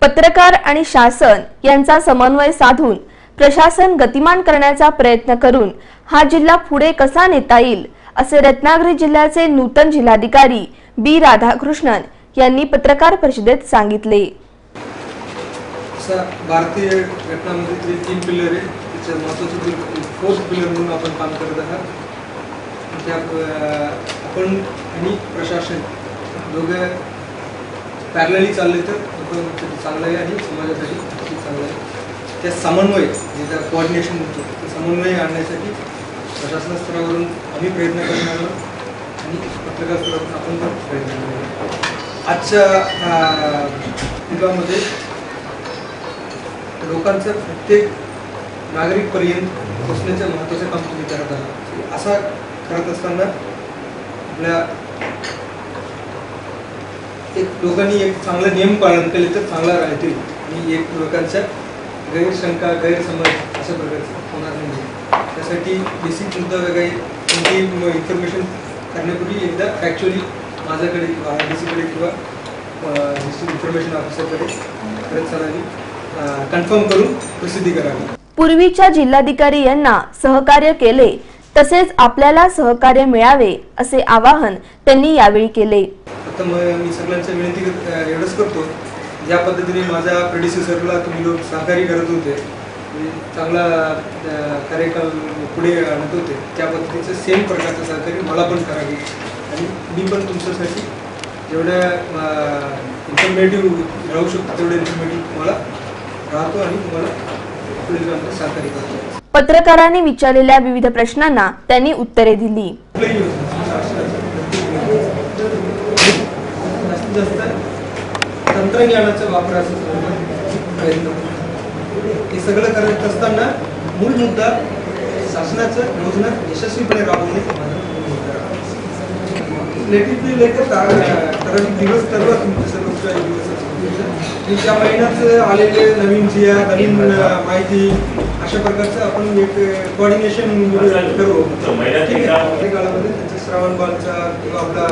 पत्रकार आणि शासन यांचा समन्वय साधून प्रशासन गतिमान करण्याचा प्रयत्न करून हा जिल्हा पुढे कसा नेता येईल असे रत्नागिरी जिल्ह्याचे नूतन जिल्हाधिकारी बी राधाकृष्णन यांनी पत्रकार परिषदेत सांगितले। भारतीय घटनांमध्ये तीन पिलर आहे, त्याचे महत्त्वाचे फोर्थ पिलर म्हणून आपण काम करत आहात। आपण आणि प्रशासन दोघे पॅरलली चालले तर चांगलं आहे आणि समाजासाठी चांगलं आहे। त्या समन्वय जे कोऑर्डिनेशन होतो ते समन्वय आणण्यासाठी प्रशासन स्तरावरून आम्ही प्रयत्न करणार आहोत आणि पत्रकार स्तरावरून आपण पण प्रयत्न करणार आहोत। आजच्या युगामध्ये लोकांचं प्रत्येक नागरिकपर्यंत पोहोचण्याचं महत्त्वाचं काम तुम्ही करत आहात। असा करत असताना आपल्या लोकांनी एक चांगला नियम पालन केले तर चांगला राहतील आणि एक लोकांच्या गैरशंका गैरसमज अशा प्रकारचं होणार नाही। त्यासाठी बेसिक मुद्दा वेगळा कोणती इन्फॉर्मेशन करण्यापूर्वी एकदा ॲक्च्युअली माझ्याकडे किंवा RDCकडे किंवा डिस्ट्रिक्ट इन्फॉर्मेशन ऑफिसरकडे खरंच चालावी, कन्फर्म करून प्रसिद्धी करावी। पूर्वीच्या जिल्हाधिकारी यांना सहकार्य केले तसेच आपल्याला सहकार्य मिळावे असे आवाहन त्यांनी यावेळी केले। आता मी सगळ्यांच्या विनंती एवढंच करतो, ज्या पद्धतीने माझ्या प्रेडिसेसरला तुम्ही लोक सहकार्य करत होते, चांगला कार्यकाल पुढे आणत होते, त्या पद्धतीचं सेम प्रकारचं सहकार्य मला पण करावे आणि मी पण तुमच्यासाठी जेवढ्या इन्फॉर्मेटिव्ह राहू शकतो तेवढं इन्फॉर्मेटिव्ह तुम्हाला राहतो आणि तुम्हाला पुढील कामात सहकार्य करतो। पत्रकारांनी विचारलेल्या विविध प्रश्नांना त्यांनी उत्तरे दिली। तंत्रज्ञानाचा वापराचा प्रयत्न हे सगळं करत असताना मूळ मुद्दा शासनाचं योजना यशस्वीपणे राबवणे ठराविक दिवस ठरवा तुमचे सर्व दिवस त्या महिन्यात आलेले नवीन जिया नवीन माहिती अशा प्रकारचं आपण एक कोऑर्डिनेशन करू। काळामध्ये त्यांच्या श्रावण बालचा किंवा आपला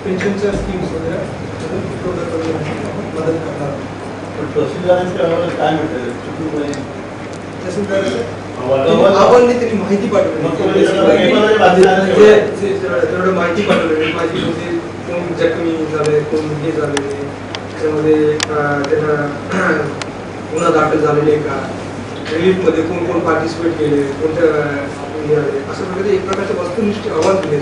पेन्शनच्या स्कीम्स वगैरे मदत करणार। आव्हानाने त्यांनी माहिती पाठवली, तेवढं माहिती पाठवली माझी म्हणजे कोण जखमी झाले कोण हे झालेले, त्याच्यामध्ये त्यांना गुन्हा दाखल झालेले का, रिलीफमध्ये कोण कोण पार्टिसिपेट केले, कोणत्या अशा प्रकारे एक प्रकारचे वस्तुनिष्ठ अहवाल दिले।